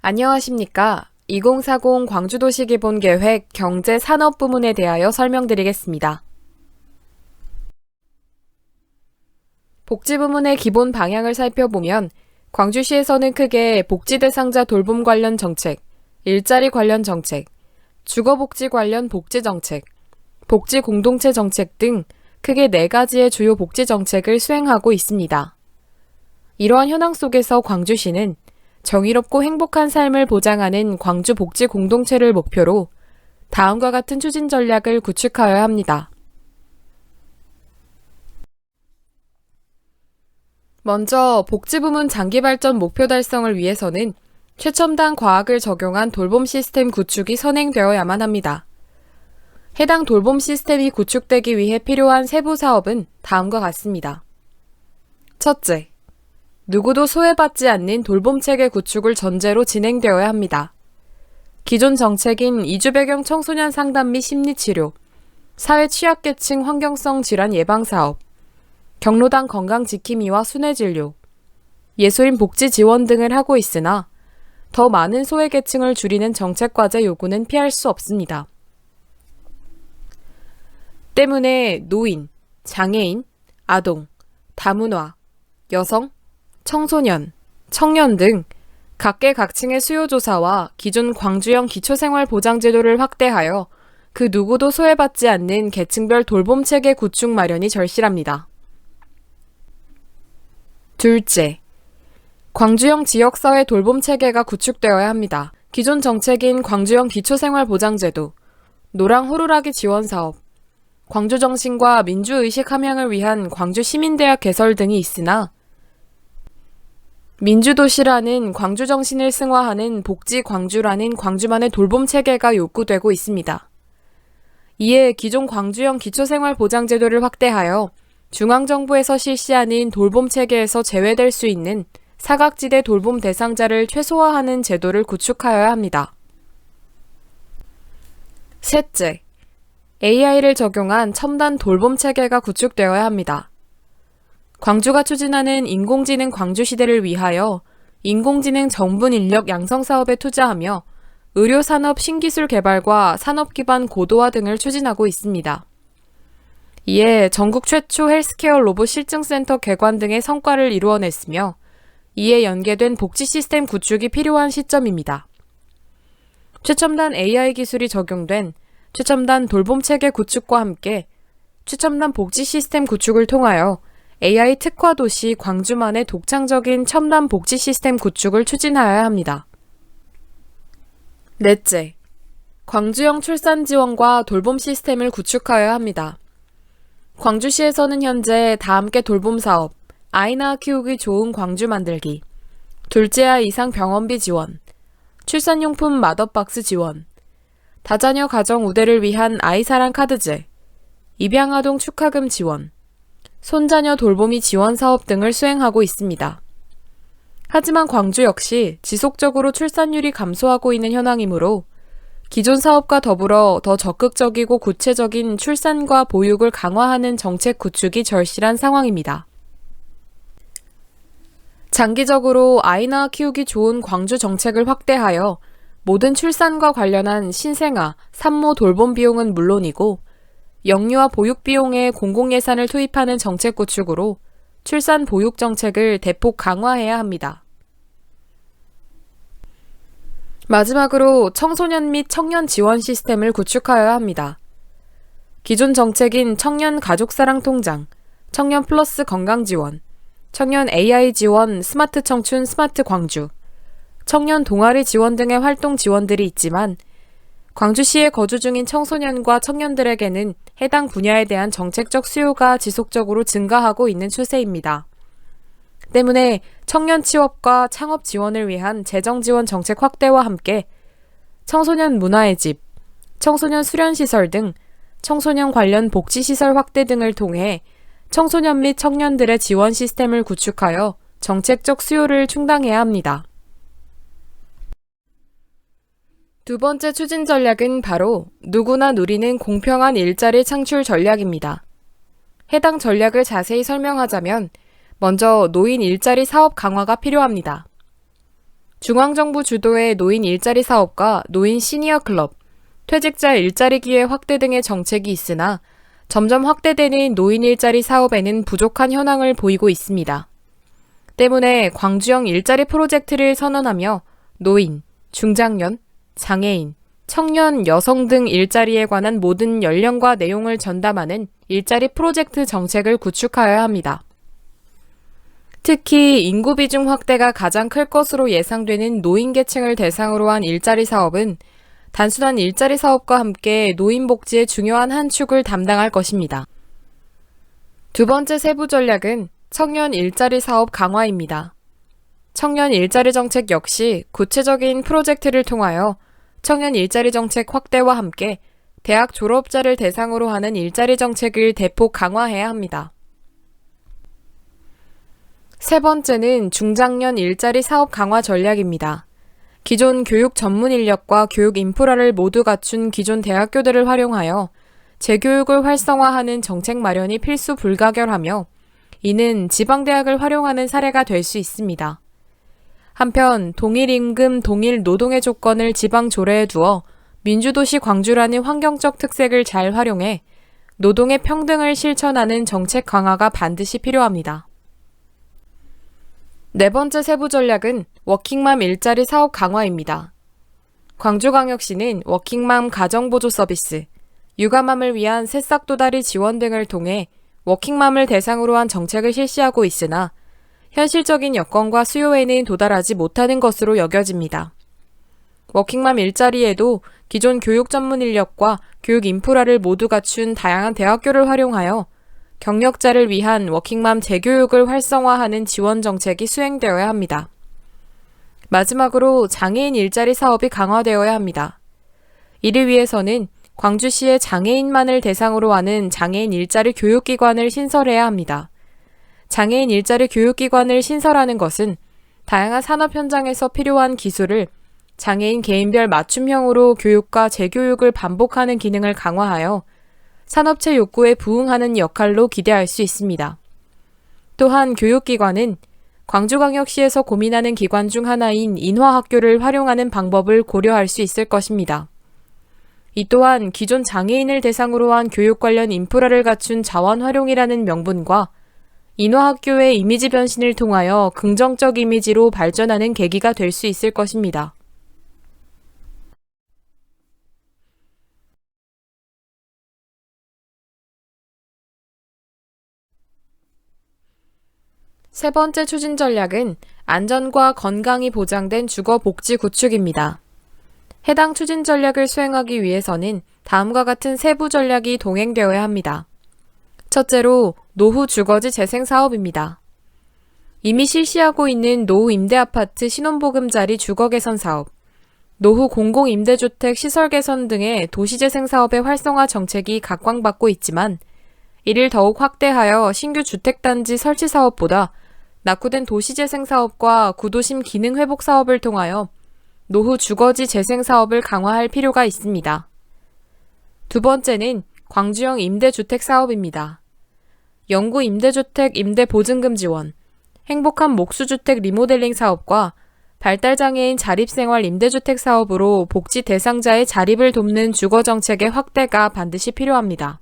안녕하십니까. 2040 광주도시기본계획 경제산업부문에 대하여 설명드리겠습니다. 복지부문의 기본 방향을 살펴보면 광주시에서는 크게 복지대상자 돌봄 관련 정책, 일자리 관련 정책, 주거복지 관련 복지정책, 복지공동체 정책 등 크게 4가지의 주요 복지정책을 수행하고 있습니다. 이러한 현황 속에서 광주시는 정의롭고 행복한 삶을 보장하는 광주 복지 공동체를 목표로 다음과 같은 추진 전략을 구축하여야 합니다. 먼저 복지부문 장기발전 목표 달성을 위해서는 최첨단 과학을 적용한 돌봄 시스템 구축이 선행되어야만 합니다. 해당 돌봄 시스템이 구축되기 위해 필요한 세부 사업은 다음과 같습니다. 첫째, 누구도 소외받지 않는 돌봄체계 구축을 전제로 진행되어야 합니다. 기존 정책인 이주 배경 청소년 상담 및 심리치료, 사회 취약계층 환경성 질환 예방사업, 경로당 건강지킴이와 순회진료, 예술인 복지 지원 등을 하고 있으나 더 많은 소외계층을 줄이는 정책과제 요구는 피할 수 없습니다. 때문에 노인, 장애인, 아동, 다문화, 여성, 청소년, 청년 등 각계각층의 수요조사와 기존 광주형 기초생활보장제도를 확대하여 그 누구도 소외받지 않는 계층별 돌봄체계 구축 마련이 절실합니다. 둘째, 광주형 지역사회 돌봄체계가 구축되어야 합니다. 기존 정책인 광주형 기초생활보장제도, 노랑호루라기 지원사업, 광주정신과 민주의식 함양을 위한 광주시민대학 개설 등이 있으나 민주도시라는 광주정신을 승화하는 복지광주라는 광주만의 돌봄체계가 요구되고 있습니다. 이에 기존 광주형 기초생활보장제도를 확대하여 중앙정부에서 실시하는 돌봄체계에서 제외될 수 있는 사각지대 돌봄 대상자를 최소화하는 제도를 구축하여야 합니다. 셋째, AI를 적용한 첨단 돌봄체계가 구축되어야 합니다. 광주가 추진하는 인공지능 광주시대를 위하여 인공지능 전문 인력 양성 사업에 투자하며 의료산업 신기술 개발과 산업기반 고도화 등을 추진하고 있습니다. 이에 전국 최초 헬스케어 로봇 실증센터 개관 등의 성과를 이루어냈으며 이에 연계된 복지 시스템 구축이 필요한 시점입니다. 최첨단 AI 기술이 적용된 최첨단 돌봄체계 구축과 함께 최첨단 복지 시스템 구축을 통하여 AI 특화도시 광주만의 독창적인 첨단 복지 시스템 구축을 추진하여야 합니다. 넷째, 광주형 출산 지원과 돌봄 시스템을 구축하여야 합니다. 광주시에서는 현재 다함께 돌봄 사업, 아이 낳아 키우기 좋은 광주 만들기, 둘째 아이 이상 병원비 지원, 출산용품 맏업박스 지원, 다자녀 가정 우대를 위한 아이사랑 카드제, 입양아동 축하금 지원, 손자녀 돌보미 지원 사업 등을 수행하고 있습니다. 하지만 광주 역시 지속적으로 출산율이 감소하고 있는 현황이므로 기존 사업과 더불어 더 적극적이고 구체적인 출산과 보육을 강화하는 정책 구축이 절실한 상황입니다. 장기적으로 아이 낳아 키우기 좋은 광주 정책을 확대하여 모든 출산과 관련한 신생아, 산모 돌봄 비용은 물론이고 영유아 보육 비용에 공공예산을 투입하는 정책 구축으로 출산 보육 정책을 대폭 강화해야 합니다. 마지막으로 청소년 및 청년 지원 시스템을 구축하여야 합니다. 기존 정책인 청년 가족사랑 통장, 청년 플러스 건강지원, 청년 AI 지원 스마트 청춘 스마트 광주, 청년 동아리 지원 등의 활동 지원들이 있지만 광주시에 거주 중인 청소년과 청년들에게는 해당 분야에 대한 정책적 수요가 지속적으로 증가하고 있는 추세입니다. 때문에 청년 취업과 창업 지원을 위한 재정 지원 정책 확대와 함께 청소년 문화의 집, 청소년 수련시설 등 청소년 관련 복지시설 확대 등을 통해 청소년 및 청년들의 지원 시스템을 구축하여 정책적 수요를 충당해야 합니다. 두 번째 추진 전략은 바로 누구나 누리는 공평한 일자리 창출 전략입니다. 해당 전략을 자세히 설명하자면 먼저 노인 일자리 사업 강화가 필요합니다. 중앙정부 주도의 노인 일자리 사업과 노인 시니어 클럽, 퇴직자 일자리 기회 확대 등의 정책이 있으나 점점 확대되는 노인 일자리 사업에는 부족한 현황을 보이고 있습니다. 때문에 광주형 일자리 프로젝트를 선언하며 노인, 중장년, 장애인, 청년, 여성 등 일자리에 관한 모든 연령과 내용을 전담하는 일자리 프로젝트 정책을 구축하여야 합니다. 특히 인구 비중 확대가 가장 클 것으로 예상되는 노인 계층을 대상으로 한 일자리 사업은 단순한 일자리 사업과 함께 노인 복지의 중요한 한 축을 담당할 것입니다. 두 번째 세부 전략은 청년 일자리 사업 강화입니다. 청년 일자리 정책 역시 구체적인 프로젝트를 통하여 청년 일자리 정책 확대와 함께 대학 졸업자를 대상으로 하는 일자리 정책을 대폭 강화해야 합니다. 세 번째는 중장년 일자리 사업 강화 전략입니다. 기존 교육 전문 인력과 교육 인프라를 모두 갖춘 기존 대학교들을 활용하여 재교육을 활성화하는 정책 마련이 필수 불가결하며 이는 지방대학을 활용하는 사례가 될 수 있습니다. 한편 동일 임금, 동일 노동의 조건을 지방 조례에 두어 민주도시 광주라는 환경적 특색을 잘 활용해 노동의 평등을 실천하는 정책 강화가 반드시 필요합니다. 네 번째 세부 전략은 워킹맘 일자리 사업 강화입니다. 광주광역시는 워킹맘 가정보조 서비스, 육아맘을 위한 새싹 도다리 지원 등을 통해 워킹맘을 대상으로 한 정책을 실시하고 있으나 현실적인 여건과 수요에는 도달하지 못하는 것으로 여겨집니다. 워킹맘 일자리에도 기존 교육 전문 인력과 교육 인프라를 모두 갖춘 다양한 대학교를 활용하여 경력자를 위한 워킹맘 재교육을 활성화하는 지원 정책이 수행되어야 합니다. 마지막으로 장애인 일자리 사업이 강화되어야 합니다. 이를 위해서는 광주시의 장애인만을 대상으로 하는 장애인 일자리 교육기관을 신설해야 합니다. 장애인 일자리 교육기관을 신설하는 것은 다양한 산업 현장에서 필요한 기술을 장애인 개인별 맞춤형으로 교육과 재교육을 반복하는 기능을 강화하여 산업체 욕구에 부응하는 역할로 기대할 수 있습니다. 또한 교육기관은 광주광역시에서 고민하는 기관 중 하나인 인화학교를 활용하는 방법을 고려할 수 있을 것입니다. 이 또한 기존 장애인을 대상으로 한 교육 관련 인프라를 갖춘 자원 활용이라는 명분과 인화학교의 이미지 변신을 통하여 긍정적 이미지로 발전하는 계기가 될 수 있을 것입니다. 세 번째 추진 전략은 안전과 건강이 보장된 주거 복지 구축입니다. 해당 추진 전략을 수행하기 위해서는 다음과 같은 세부 전략이 동행되어야 합니다. 첫째로 노후 주거지 재생 사업입니다. 이미 실시하고 있는 노후 임대아파트 신혼보금자리 주거 개선 사업, 노후 공공임대주택 시설 개선 등의 도시재생 사업의 활성화 정책이 각광받고 있지만 이를 더욱 확대하여 신규 주택단지 설치 사업보다 낙후된 도시재생 사업과 구도심 기능회복 사업을 통하여 노후 주거지 재생 사업을 강화할 필요가 있습니다. 두 번째는 광주형 임대주택 사업입니다. 영구 임대주택 임대보증금 지원, 행복한 목수주택 리모델링 사업과 발달장애인 자립생활 임대주택 사업으로 복지 대상자의 자립을 돕는 주거정책의 확대가 반드시 필요합니다.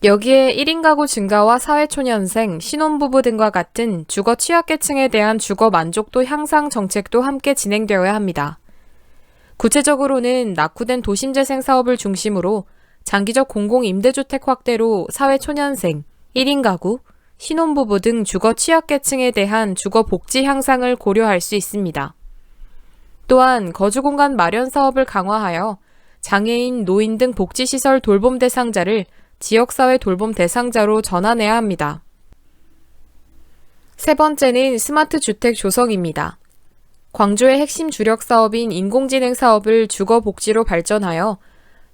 여기에 1인 가구 증가와 사회초년생, 신혼부부 등과 같은 주거 취약계층에 대한 주거 만족도 향상 정책도 함께 진행되어야 합니다. 구체적으로는 낙후된 도심재생 사업을 중심으로 장기적 공공임대주택 확대로 사회초년생, 1인 가구, 신혼부부 등 주거 취약계층에 대한 주거 복지 향상을 고려할 수 있습니다. 또한 거주공간 마련 사업을 강화하여 장애인, 노인 등 복지시설 돌봄 대상자를 지역사회 돌봄 대상자로 전환해야 합니다. 세 번째는 스마트 주택 조성입니다. 광주의 핵심 주력 사업인 인공지능 사업을 주거 복지로 발전하여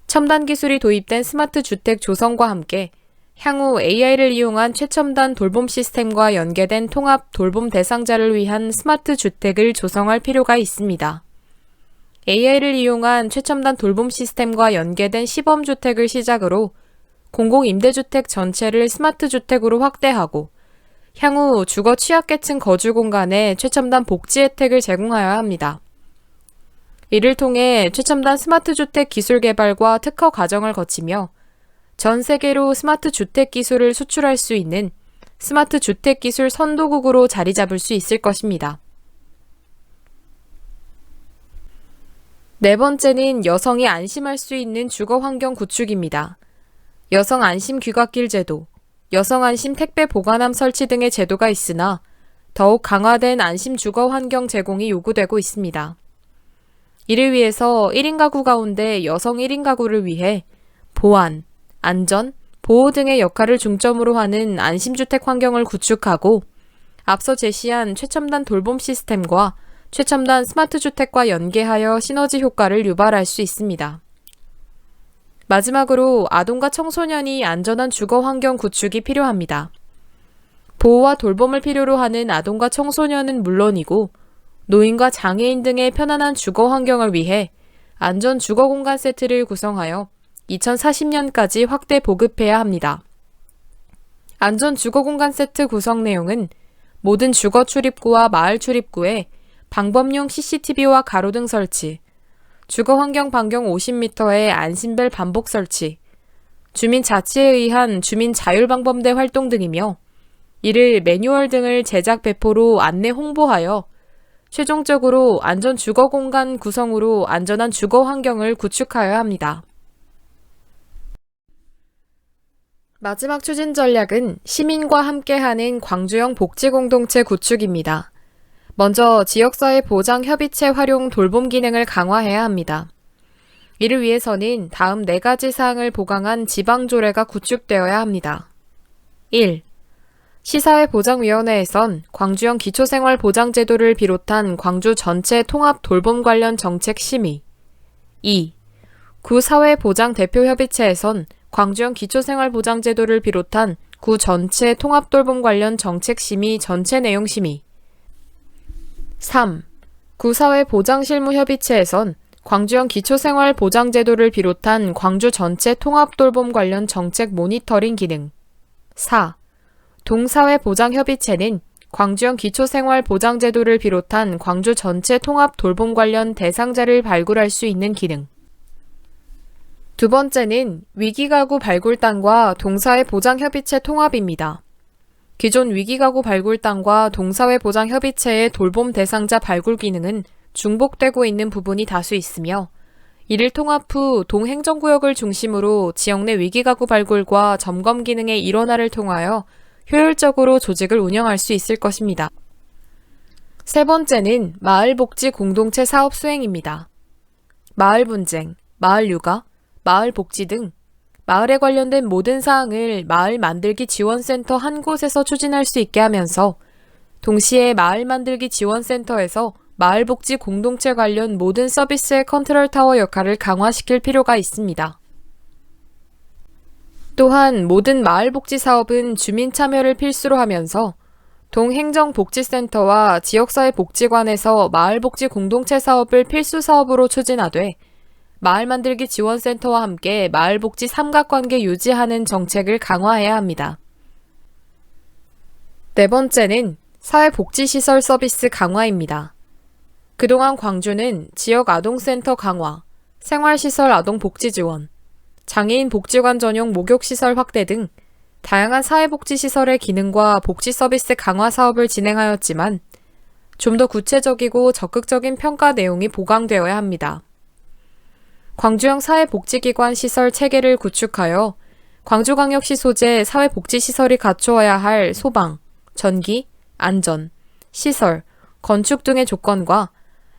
첨단 기술이 도입된 스마트 주택 조성과 함께 향후 AI를 이용한 최첨단 돌봄 시스템과 연계된 통합 돌봄 대상자를 위한 스마트 주택을 조성할 필요가 있습니다. AI를 이용한 최첨단 돌봄 시스템과 연계된 시범주택을 시작으로 공공임대주택 전체를 스마트 주택으로 확대하고 향후 주거 취약계층 거주 공간에 최첨단 복지 혜택을 제공하여야 합니다. 이를 통해 최첨단 스마트 주택 기술 개발과 특허 과정을 거치며 전 세계로 스마트 주택 기술을 수출할 수 있는 스마트 주택 기술 선도국으로 자리 잡을 수 있을 것입니다. 네 번째는 여성이 안심할 수 있는 주거 환경 구축입니다. 여성 안심 귀갓길 제도, 여성 안심 택배 보관함 설치 등의 제도가 있으나 더욱 강화된 안심 주거 환경 제공이 요구되고 있습니다. 이를 위해서 1인 가구 가운데 여성 1인 가구를 위해 보안, 안전, 보호 등의 역할을 중점으로 하는 안심주택 환경을 구축하고 앞서 제시한 최첨단 돌봄 시스템과 최첨단 스마트 주택과 연계하여 시너지 효과를 유발할 수 있습니다. 마지막으로 아동과 청소년이 안전한 주거 환경 구축이 필요합니다. 보호와 돌봄을 필요로 하는 아동과 청소년은 물론이고 노인과 장애인 등의 편안한 주거 환경을 위해 안전 주거 공간 세트를 구성하여 2040년까지 확대 보급해야 합니다. 안전 주거 공간 세트 구성 내용은 모든 주거 출입구와 마을 출입구에 방범용 CCTV와 가로등 설치, 주거 환경 반경 50m의 안심벨 반복 설치, 주민 자치에 의한 주민 자율방범대 활동 등이며 이를 매뉴얼 등을 제작 배포로 안내 홍보하여 최종적으로 안전 주거 공간 구성으로 안전한 주거 환경을 구축하여야 합니다. 마지막 추진 전략은 시민과 함께하는 광주형 복지공동체 구축입니다. 먼저 지역사회 보장 협의체 활용 돌봄 기능을 강화해야 합니다. 이를 위해서는 다음 4가지 사항을 보강한 지방조례가 구축되어야 합니다. 1. 시사회보장위원회에선 광주형 기초생활보장제도를 비롯한 광주 전체 통합 돌봄 관련 정책 심의. 2. 구사회보장대표협의체에선 광주형 기초생활보장제도를 비롯한 구 전체 통합돌봄 관련 정책 심의 전체 내용 심의. 3. 구사회보장실무협의체에선 광주형 기초생활보장제도를 비롯한 광주 전체 통합돌봄 관련 정책 모니터링 기능. 4. 동사회보장협의체는 광주형 기초생활보장제도를 비롯한 광주 전체 통합돌봄 관련 대상자를 발굴할 수 있는 기능. 두 번째는 위기가구 발굴단과 동사회보장협의체 통합입니다. 기존 위기가구 발굴단과 동사회보장협의체의 돌봄 대상자 발굴 기능은 중복되고 있는 부분이 다수 있으며 이를 통합 후 동행정구역을 중심으로 지역 내 위기가구 발굴과 점검 기능의 일원화를 통하여 효율적으로 조직을 운영할 수 있을 것입니다. 세 번째는 마을복지 공동체 사업 수행입니다. 마을 분쟁, 마을 육아, 마을 복지 등 마을에 관련된 모든 사항을 마을 만들기 지원센터 한 곳에서 추진할 수 있게 하면서 동시에 마을 만들기 지원센터에서 마을복지 공동체 관련 모든 서비스의 컨트롤 타워 역할을 강화시킬 필요가 있습니다. 또한 모든 마을복지 사업은 주민 참여를 필수로 하면서 동행정복지센터와 지역사회복지관에서 마을복지 공동체 사업을 필수 사업으로 추진하되 마을 만들기 지원센터와 함께 마을복지 삼각관계 유지하는 정책을 강화해야 합니다. 네 번째는 사회복지시설 서비스 강화입니다. 그동안 광주는 지역 아동센터 강화, 생활시설 아동복지 지원, 장애인 복지관 전용 목욕시설 확대 등 다양한 사회복지시설의 기능과 복지 서비스 강화 사업을 진행하였지만 좀 더 구체적이고 적극적인 평가 내용이 보강되어야 합니다. 광주형 사회복지기관 시설 체계를 구축하여 광주광역시 소재 사회복지시설이 갖추어야 할 소방, 전기, 안전, 시설, 건축 등의 조건과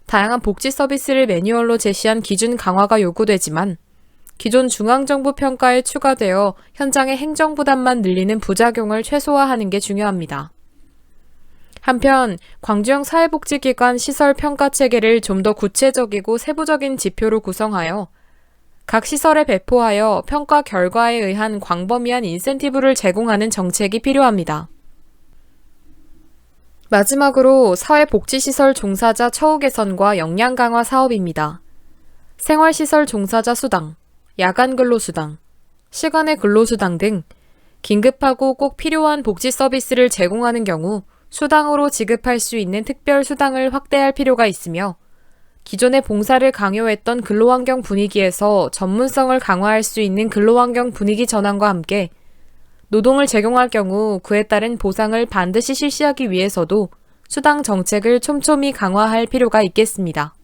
다양한 복지 서비스를 매뉴얼로 제시한 기준 강화가 요구되지만 기존 중앙정부 평가에 추가되어 현장의 행정부담만 늘리는 부작용을 최소화하는 게 중요합니다. 한편 광주형 사회복지기관 시설 평가 체계를 좀 더 구체적이고 세부적인 지표로 구성하여 각 시설에 배포하여 평가 결과에 의한 광범위한 인센티브를 제공하는 정책이 필요합니다. 마지막으로 사회복지시설 종사자 처우 개선과 역량 강화 사업입니다. 생활시설 종사자 수당, 야간 근로수당, 시간의 근로수당 등 긴급하고 꼭 필요한 복지 서비스를 제공하는 경우 수당으로 지급할 수 있는 특별 수당을 확대할 필요가 있으며 기존의 봉사를 강요했던 근로환경 분위기에서 전문성을 강화할 수 있는 근로환경 분위기 전환과 함께 노동을 적용할 경우 그에 따른 보상을 반드시 실시하기 위해서도 수당 정책을 촘촘히 강화할 필요가 있겠습니다.